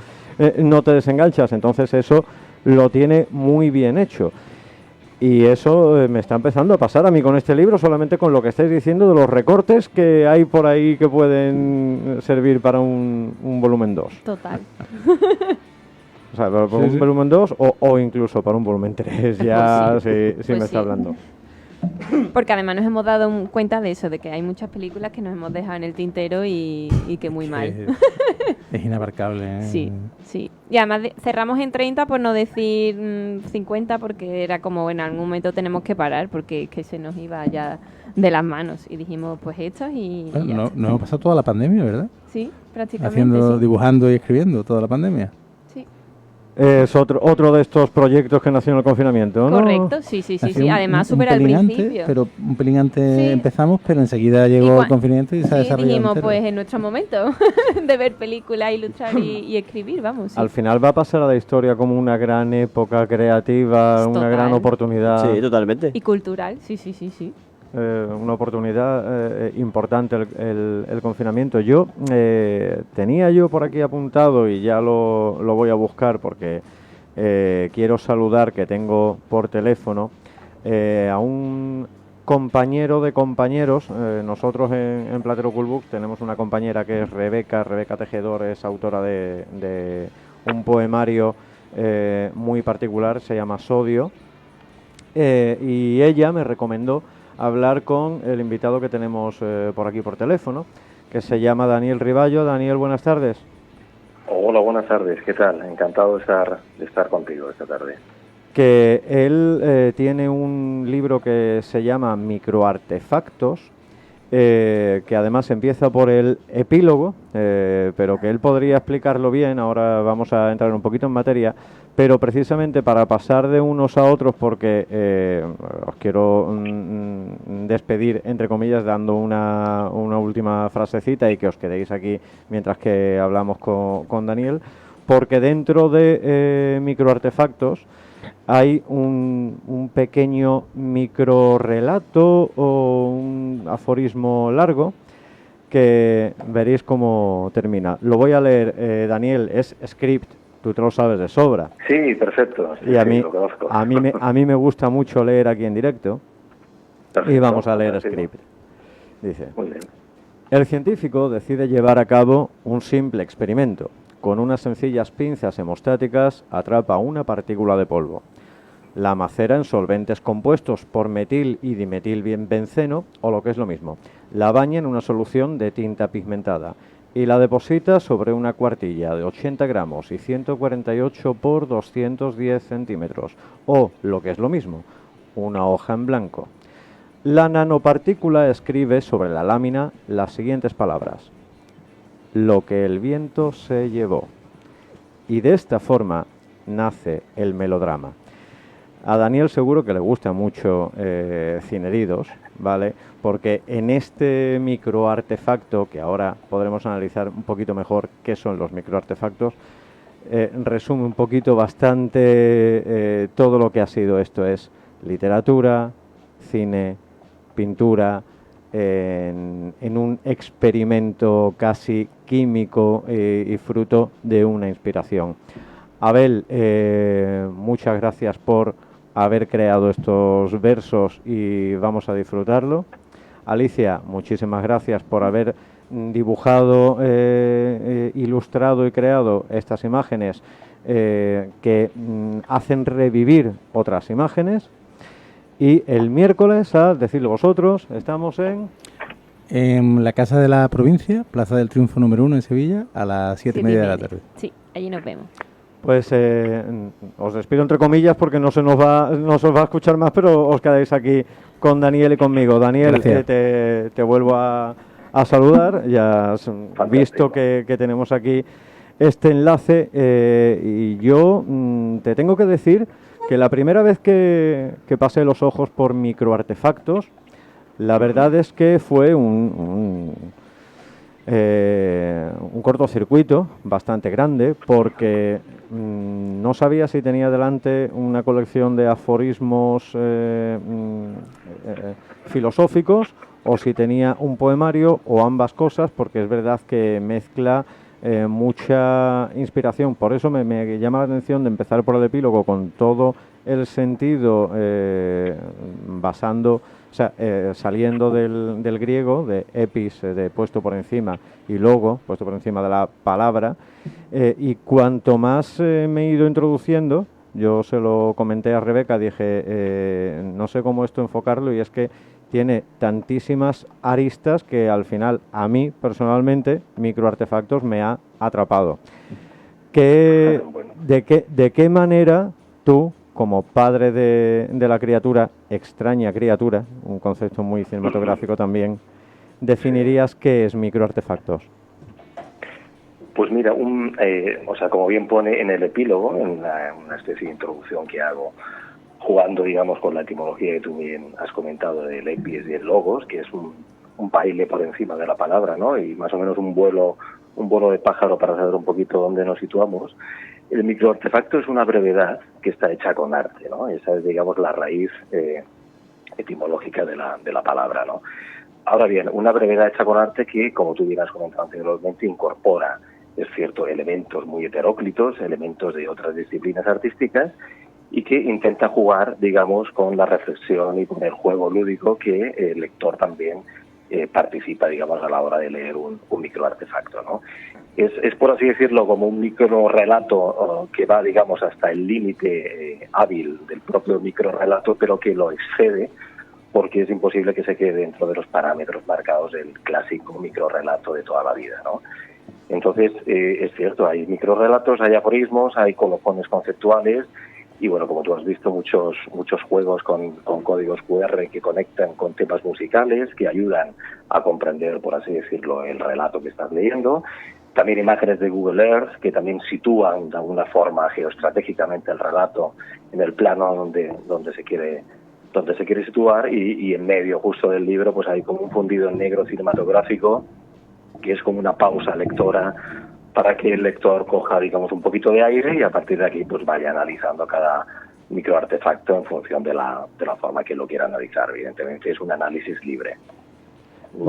te desenganchas. Entonces eso lo tiene muy bien hecho. Y eso me está empezando a pasar a mí con este libro, solamente con lo que estáis diciendo de los recortes que hay por ahí que pueden servir para un volumen 2. Total. O sea, para un volumen 2 o incluso para un volumen 3, ya sí me está hablando. Porque además nos hemos dado cuenta de eso, de que hay muchas películas que nos hemos dejado en el tintero y que muy mal. Es inabarcable. Sí, sí. Y además cerramos en 30 por no decir 50, porque era como, bueno, en algún momento tenemos que parar porque es que se nos iba ya de las manos. Y dijimos, pues estas y bueno, no hemos pasado toda la pandemia, ¿verdad? Sí, prácticamente. Sí. Dibujando y escribiendo toda la pandemia. Es otro de estos proyectos que nació en el confinamiento, ¿no? Correcto, sí. Además, súper al principio. Pero un pelín antes empezamos, pero enseguida llegó el confinamiento y se ha desarrollado. Dijimos, entero. Pues en nuestro momento de ver películas, ilustrar y escribir, vamos. Sí. Al final va a pasar a la historia como una gran época creativa, una gran oportunidad. Sí, totalmente. Y cultural, sí. Una oportunidad importante el confinamiento. Yo tenía por aquí apuntado y ya lo voy a buscar porque quiero saludar, que tengo por teléfono a un compañero de compañeros. Nosotros en Platero Cool Books tenemos una compañera que es Rebeca Tejedor, es autora de un poemario muy particular, se llama Sodio, y ella me recomendó hablar con el invitado que tenemos por aquí por teléfono, que se llama Daniel Riballo. Daniel, buenas tardes. Hola, buenas tardes. ¿Qué tal? Encantado de estar contigo esta tarde. Que él tiene un libro que se llama Microartefactos, que además empieza por el epílogo, pero que él podría explicarlo bien. Ahora vamos a entrar un poquito en materia, pero precisamente para pasar de unos a otros, porque os quiero despedir, entre comillas, dando una última frasecita y que os quedéis aquí mientras que hablamos con Daniel, porque dentro de Microartefactos hay un pequeño microrelato o un aforismo largo que veréis cómo termina. Lo voy a leer, Daniel, es script, tú te lo sabes de sobra. Sí, perfecto. Sí, y a mí, lo conozco. a mí me gusta mucho leer aquí en directo. Perfecto, y vamos a leer script. Dice: muy bien. El científico decide llevar a cabo un simple experimento. Con unas sencillas pinzas hemostáticas atrapa una partícula de polvo. La macera en solventes compuestos por metil y dimetilbenceno, o lo que es lo mismo. La baña en una solución de tinta pigmentada y la deposita sobre una cuartilla de 80 gramos y 148 por 210 centímetros, o lo que es lo mismo, una hoja en blanco. La nanopartícula escribe sobre la lámina las siguientes palabras: lo que el viento se llevó. Y de esta forma nace el melodrama. A Daniel seguro que le gusta mucho Cineheridos, ¿vale? Porque en este microartefacto, que ahora podremos analizar un poquito mejor qué son los microartefactos, resume un poquito bastante todo lo que ha sido esto. Es literatura, cine, pintura, en un experimento casi químico y fruto de una inspiración. Abel, muchas gracias por haber creado estos versos y vamos a disfrutarlo. Alicia, muchísimas gracias por haber dibujado, ilustrado y creado estas imágenes que hacen revivir otras imágenes. Y el miércoles, a decirlo vosotros, estamos en la Casa de la Provincia, Plaza del Triunfo número 1 en Sevilla, a las 7:30 de la tarde. Sí, allí nos vemos. Pues os despido entre comillas porque no se os va a escuchar más, pero os quedáis aquí con Daniel y conmigo. Daniel, te vuelvo a saludar. Ya has visto que tenemos aquí este enlace y yo te tengo que decir que la primera vez que pasé los ojos por microartefactos, la verdad es que fue un cortocircuito bastante grande porque no sabía si tenía delante una colección de aforismos filosóficos o si tenía un poemario o ambas cosas, porque es verdad que mezcla mucha inspiración. Por eso me llama la atención de empezar por el epílogo con todo el sentido saliendo del griego, de epis, de puesto por encima, y logo, puesto por encima de la palabra, y cuanto más me he ido introduciendo, yo se lo comenté a Rebeca, dije, no sé cómo esto enfocarlo, y es que tiene tantísimas aristas que al final, a mí personalmente, microartefactos me ha atrapado. ¿De qué manera tú, como padre de la criatura, extraña criatura, un concepto muy cinematográfico también, definirías qué es microartefactos? Pues mira, como bien pone en el epílogo, en una especie de introducción que hago, jugando, digamos, con la etimología que tú bien has comentado del epis y el logos, que es un baile por encima de la palabra, ¿no? Y más o menos un vuelo de pájaro para saber un poquito dónde nos situamos. El microartefacto es una brevedad que está hecha con arte, ¿no? Esa es, digamos, la raíz etimológica de la palabra, ¿no? Ahora bien, una brevedad hecha con arte que, como tú bien has comentado anteriormente, incorpora, es cierto, elementos muy heteróclitos, elementos de otras disciplinas artísticas, y que intenta jugar, digamos, con la reflexión y con el juego lúdico que el lector también participa, digamos, a la hora de leer un microartefacto, ¿no? Es, por así decirlo, como un microrelato que va, digamos, hasta el límite hábil del propio microrelato, pero que lo excede porque es imposible que se quede dentro de los parámetros marcados del clásico microrelato de toda la vida, ¿no? Entonces, es cierto, hay microrelatos, hay aforismos, hay colofones conceptuales, y bueno, como tú has visto, muchos juegos con códigos QR que conectan con temas musicales, que ayudan a comprender, por así decirlo, el relato que estás leyendo. También imágenes de Google Earth que también sitúan de alguna forma geoestratégicamente el relato en el plano donde se quiere situar, y en medio justo del libro pues hay como un fundido en negro cinematográfico que es como una pausa lectora para que el lector coja, digamos, un poquito de aire y a partir de aquí pues vaya analizando cada microartefacto en función de la forma que lo quiera analizar. Evidentemente es un análisis libre.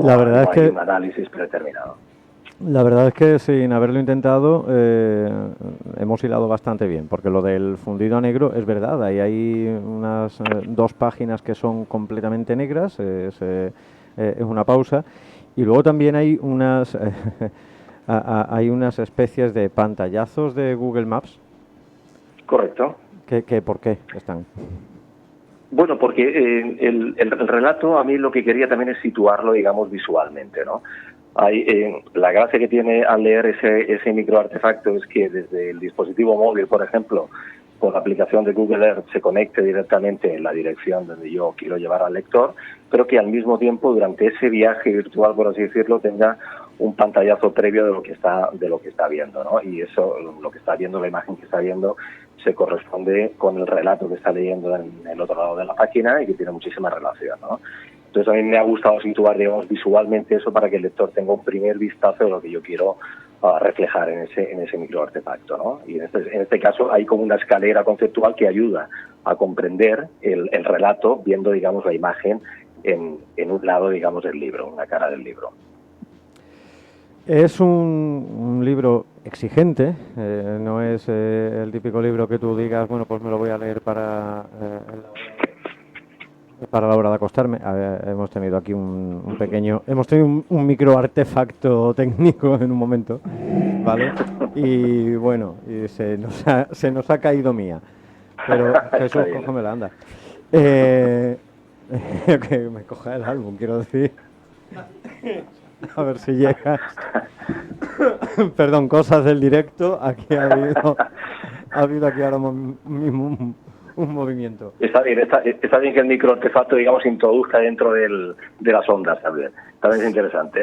La verdad es que un análisis predeterminado. La verdad es que sin haberlo intentado hemos hilado bastante bien, porque lo del fundido a negro es verdad, ahí hay unas 2 páginas que son completamente negras, es una pausa, y luego también hay unas especies de pantallazos de Google Maps. Correcto. ¿Por qué están? Bueno, porque el relato, a mí lo que quería también es situarlo, digamos, visualmente, ¿no? La gracia que tiene al leer ese microartefacto es que desde el dispositivo móvil, por ejemplo, con la aplicación de Google Earth se conecte directamente en la dirección donde yo quiero llevar al lector, pero que al mismo tiempo durante ese viaje virtual, por así decirlo, tenga un pantallazo previo de lo que está viendo, ¿no? Y eso, lo que está viendo, la imagen que está viendo, se corresponde con el relato que está leyendo en el otro lado de la página y que tiene muchísima relación, ¿no? Entonces a mí me ha gustado situar, digamos, visualmente eso para que el lector tenga un primer vistazo de lo que yo quiero reflejar en ese microartefacto, ¿no? Y en este caso hay como una escalera conceptual que ayuda a comprender el relato viendo, digamos, la imagen en un lado, digamos, del libro, una cara del libro. Es un libro exigente, no es el típico libro que tú digas, bueno, pues me lo voy a leer para la hora de acostarme. Hemos tenido aquí un micro artefacto técnico en un momento, ¿vale? Y bueno, se nos ha caído mía. Pero Jesús, cógemela, anda. Que me coja el álbum, quiero decir. A ver si llegas. Perdón, cosas del directo. Aquí ha habido aquí ahora mismo un movimiento. Está bien que el microartefacto, digamos, introduzca dentro de las ondas también. También es interesante.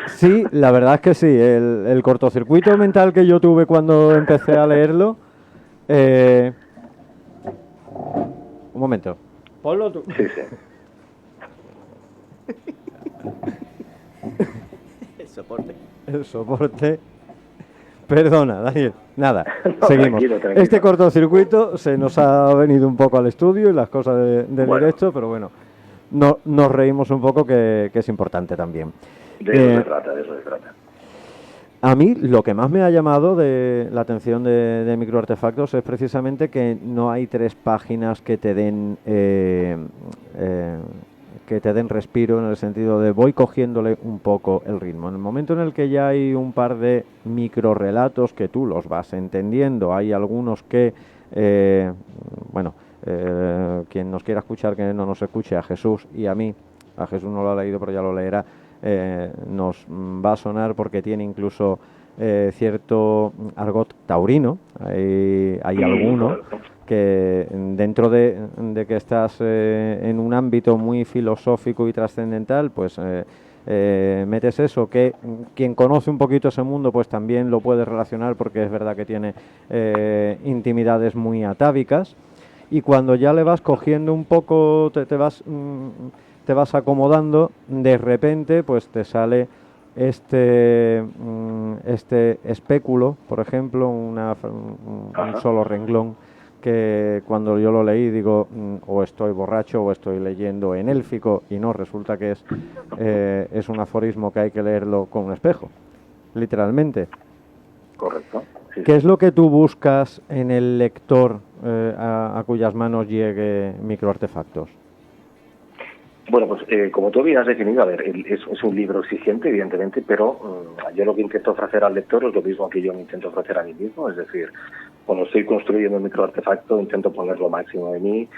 Sí, la verdad es que sí. El cortocircuito mental que yo tuve cuando empecé a leerlo. Un momento. Ponlo tú. Sí, sí. El soporte. Perdona, Daniel. Nada, No, seguimos. tranquilo. Este cortocircuito se nos ha venido un poco al estudio y las cosas del directo, pero bueno, nos reímos un poco que es importante también. De eso se trata. A mí lo que más me ha llamado de la atención de Microartefactos es precisamente que no hay 3 páginas que te den respiro, en el sentido de voy cogiéndole un poco el ritmo. En el momento en el que ya hay un par de microrelatos que tú los vas entendiendo, hay algunos que, quien nos quiera escuchar que no nos escuche, a Jesús y a mí, a Jesús no lo ha leído pero ya lo leerá, nos va a sonar porque tiene incluso cierto argot taurino. Hay alguno que dentro de que estás en un ámbito muy filosófico y trascendental, pues metes eso, que quien conoce un poquito ese mundo pues también lo puede relacionar, porque es verdad que tiene intimidades muy atávicas, y cuando ya le vas cogiendo un poco, te vas acomodando, de repente pues te sale este espéculo, por ejemplo, un solo renglón, que cuando yo lo leí digo, o estoy borracho o estoy leyendo en élfico, y no, resulta que es un aforismo que hay que leerlo con un espejo, literalmente. Correcto. Sí. ¿Qué es lo que tú buscas en el lector a cuyas manos llegue Microartefactos? Bueno, pues como tú bien has definido, a ver, es un libro exigente, evidentemente, pero yo lo que intento ofrecer al lector es lo mismo que yo me intento ofrecer a mí mismo, es decir, cuando estoy construyendo un microartefacto intento poner lo máximo de mí.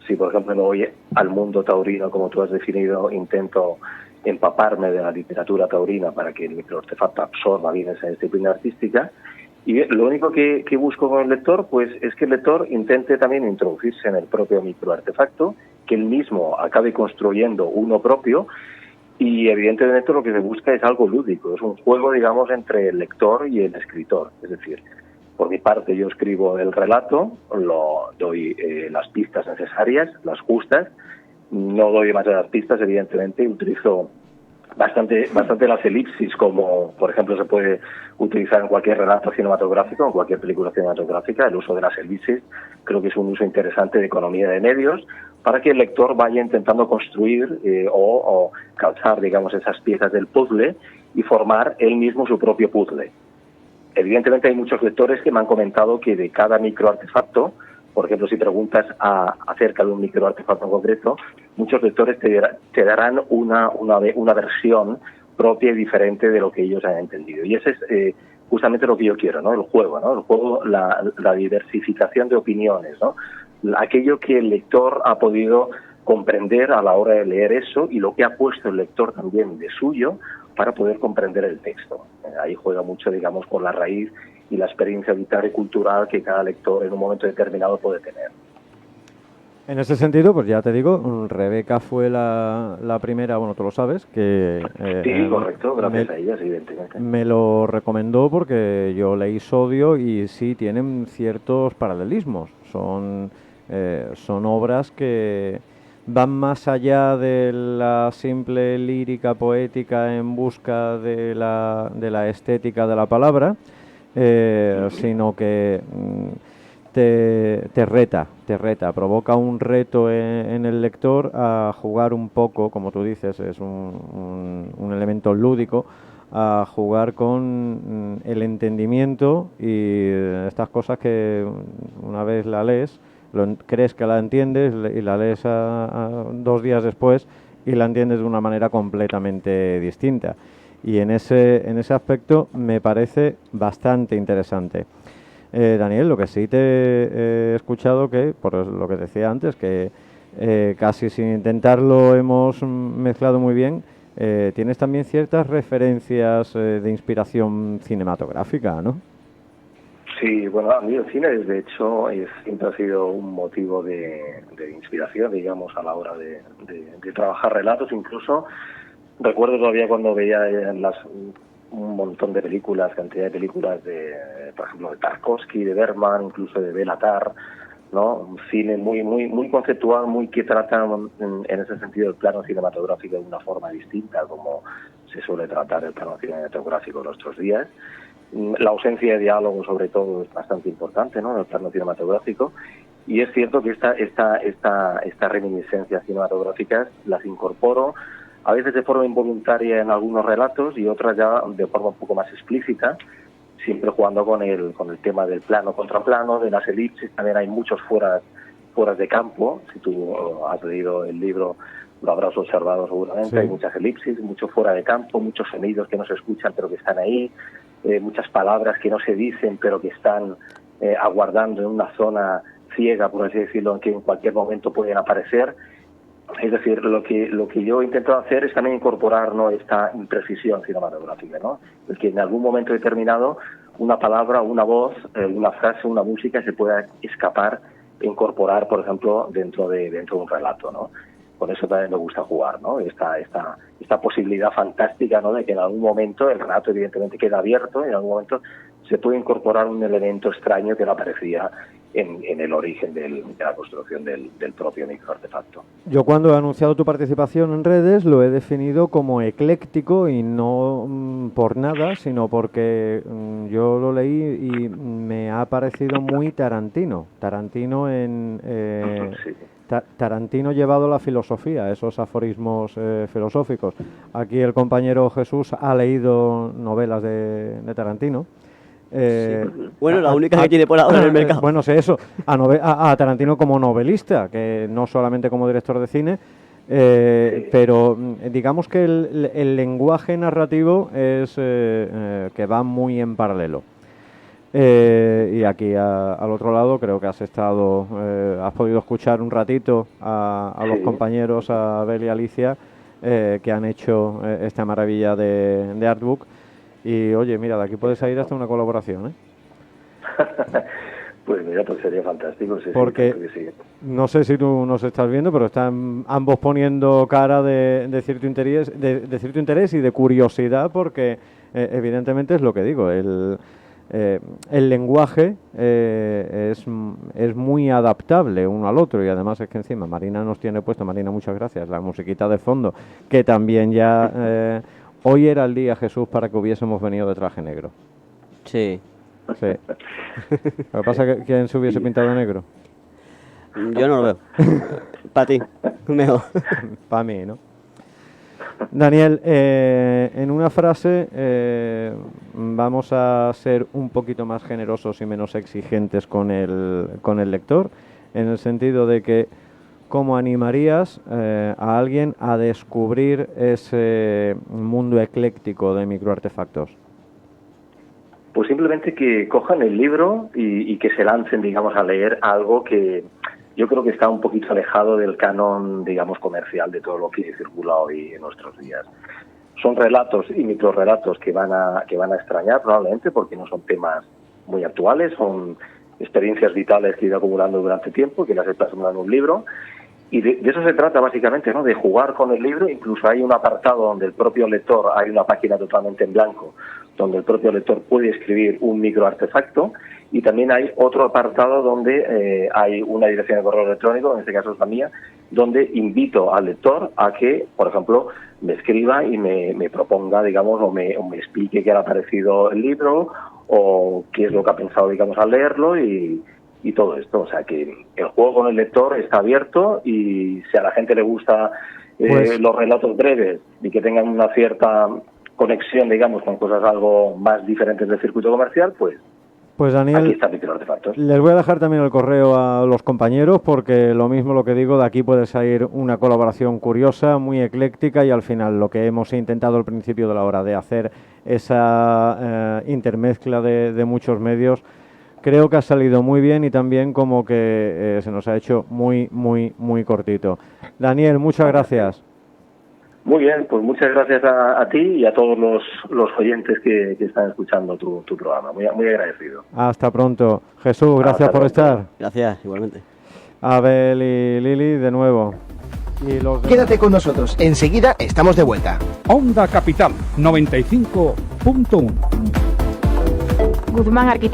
Si, por ejemplo, me voy al mundo taurino, como tú has definido, intento empaparme de la literatura taurina para que el microartefacto absorba bien esa disciplina artística. Y lo único que busco con el lector, pues, es que el lector intente también introducirse en el propio microartefacto, que él mismo acabe construyendo uno propio, y evidentemente lo que se busca es algo lúdico, es un juego, digamos, entre el lector y el escritor. Es decir, por mi parte yo escribo el relato, lo doy las pistas necesarias, las justas, no doy demasiadas pistas, evidentemente, utilizo bastante las elipsis, como por ejemplo se puede utilizar en cualquier relato cinematográfico, en cualquier película cinematográfica. El uso de las elipsis creo que es un uso interesante de economía de medios, para que el lector vaya intentando construir o calzar, digamos, esas piezas del puzzle y formar él mismo su propio puzzle. Evidentemente hay muchos lectores que me han comentado que de cada microartefacto, por ejemplo, si preguntas acerca de un microartefacto en concreto, muchos lectores te darán una versión propia y diferente de lo que ellos han entendido. Y ese es justamente lo que yo quiero, ¿no? El juego, ¿no? El juego, la diversificación de opiniones, ¿no? Aquello que el lector ha podido comprender a la hora de leer eso, y lo que ha puesto el lector también de suyo para poder comprender el texto. Ahí juega mucho, digamos, con la raíz y la experiencia vital y cultural que cada lector en un momento determinado puede tener. En ese sentido, pues ya te digo, Rebeca fue la primera, bueno, tú lo sabes, que... sí, correcto, gracias a ella, evidentemente. Me lo recomendó porque yo leí Sodio y sí, tienen ciertos paralelismos. Son obras que van más allá de la simple lírica poética en busca de la estética de la palabra, sino que te reta, provoca un reto en el lector a jugar un poco, como tú dices, es un elemento lúdico, a jugar con el entendimiento y estas cosas que una vez la lees, crees que la entiendes y la lees 2 días después y la entiendes de una manera completamente distinta. Y en ese aspecto me parece bastante interesante. Daniel, lo que sí te he escuchado, que por lo que decía antes, que casi sin intentarlo hemos mezclado muy bien. Tienes también ciertas referencias de inspiración cinematográfica, ¿no? Sí, bueno, a mí el cine, de hecho, siempre ha sido un motivo de inspiración, digamos, a la hora de trabajar relatos. Incluso recuerdo todavía cuando veía un montón de películas, cantidad de películas por ejemplo, de Tarkovsky, de Bergman, incluso de Béla Tarr, ¿no? Un cine muy conceptual, muy que trata en ese sentido el plano cinematográfico de una forma distinta, como se suele tratar el plano cinematográfico en nuestros días. La ausencia de diálogo, sobre todo, es bastante importante, ¿no?, en el plano cinematográfico. Y es cierto que estas reminiscencias cinematográficas las incorporo a veces de forma involuntaria en algunos relatos y otras ya de forma un poco más explícita, siempre jugando con el tema del plano contra plano, de las elipsis. También hay muchos fueras de campo. Si tú has leído el libro, lo habrás observado seguramente. Sí. Hay muchas elipsis, mucho fuera de campo, muchos sonidos que no se escuchan pero que están ahí, muchas palabras que no se dicen pero que están aguardando en una zona ciega, por así decirlo, en que en cualquier momento pueden aparecer. Es decir, lo que yo he intentado hacer es también incorporar, ¿no?, esta imprecisión cinematográfica, ¿no? El que en algún momento determinado una palabra, una voz, una frase, una música se pueda escapar e incorporar, por ejemplo, dentro de un relato, ¿no? Con eso también me gusta jugar, ¿no? Esta posibilidad fantástica, ¿no?, de que en algún momento el relato evidentemente queda abierto y en algún momento se puede incorporar un elemento extraño que no aparecía en el origen de la construcción del propio microartefacto. Yo cuando he anunciado tu participación en redes lo he definido como ecléctico y no por nada, sino porque yo lo leí y me ha parecido muy Tarantino. Tarantino sí. Tarantino llevado a la filosofía, esos aforismos filosóficos. Aquí el compañero Jesús ha leído novelas de Tarantino. Sí. Bueno, la única que tiene por ahora en el mercado. Bueno, sé eso, a Tarantino como novelista, que no solamente como director de cine, pero digamos que el lenguaje narrativo es que va muy en paralelo. Y aquí al otro lado creo que has podido escuchar un ratito a los compañeros, a Abel y Alicia, que han hecho esta maravilla de artbook. Y oye, mira, de aquí puede salir hasta una colaboración, ¿eh? Pues mira, pues sería fantástico. Sí, porque sí. No sé si tú nos estás viendo, pero están ambos poniendo cara de cierto interés y de curiosidad, porque evidentemente es lo que digo, el lenguaje es muy adaptable uno al otro, y además es que encima Marina nos tiene puesto, Marina, muchas gracias, la musiquita de fondo, que también ya... Hoy era el día, Jesús, para que hubiésemos venido de traje negro. Sí. Sí. Lo que pasa es que ¿quién se hubiese pintado de negro? Yo no lo veo. Para ti, mejor. Para mí, ¿no? Daniel, en una frase vamos a ser un poquito más generosos y menos exigentes con el lector, en el sentido de que ¿cómo animarías a alguien a descubrir ese mundo ecléctico de microartefactos? Pues simplemente que cojan el libro y que se lancen, digamos, a leer algo que yo creo que está un poquito alejado del canon, digamos, comercial de todo lo que circula hoy en nuestros días. Son relatos y microrelatos que van a extrañar probablemente, porque no son temas muy actuales, son experiencias vitales que he ido acumulando durante tiempo, que las he plasmado en un libro. Y de eso se trata básicamente, ¿no?, de jugar con el libro. Incluso hay un apartado donde el propio lector, hay una página totalmente en blanco, donde el propio lector puede escribir un microartefacto, y también hay otro apartado donde hay una dirección de correo electrónico, en este caso es la mía, donde invito al lector a que, por ejemplo, me escriba y me proponga, digamos, o me explique qué le ha parecido el libro, o qué es lo que ha pensado, digamos, al leerlo, y todo esto. O sea, que el juego con el lector está abierto, y si a la gente le gusta los relatos breves y que tengan una cierta conexión, digamos, con cosas algo más diferentes del circuito comercial, pues Daniel, aquí está Microartefactos. Les voy a dejar también el correo a los compañeros, porque lo mismo lo que digo, de aquí puede salir una colaboración curiosa, muy ecléctica, y al final lo que hemos intentado al principio de la hora de hacer esa intermezcla de muchos medios, creo que ha salido muy bien y también como que se nos ha hecho muy, muy, muy cortito. Daniel, muchas gracias. Muy bien, pues muchas gracias a ti y a todos los oyentes que están escuchando tu programa. Muy, muy agradecido. Hasta pronto. Jesús, gracias por estar. Gracias, igualmente. Abel y Lili, de nuevo. Quédate con nosotros, enseguida estamos de vuelta. Onda Capital 95.1. Guzmán Arquitectos.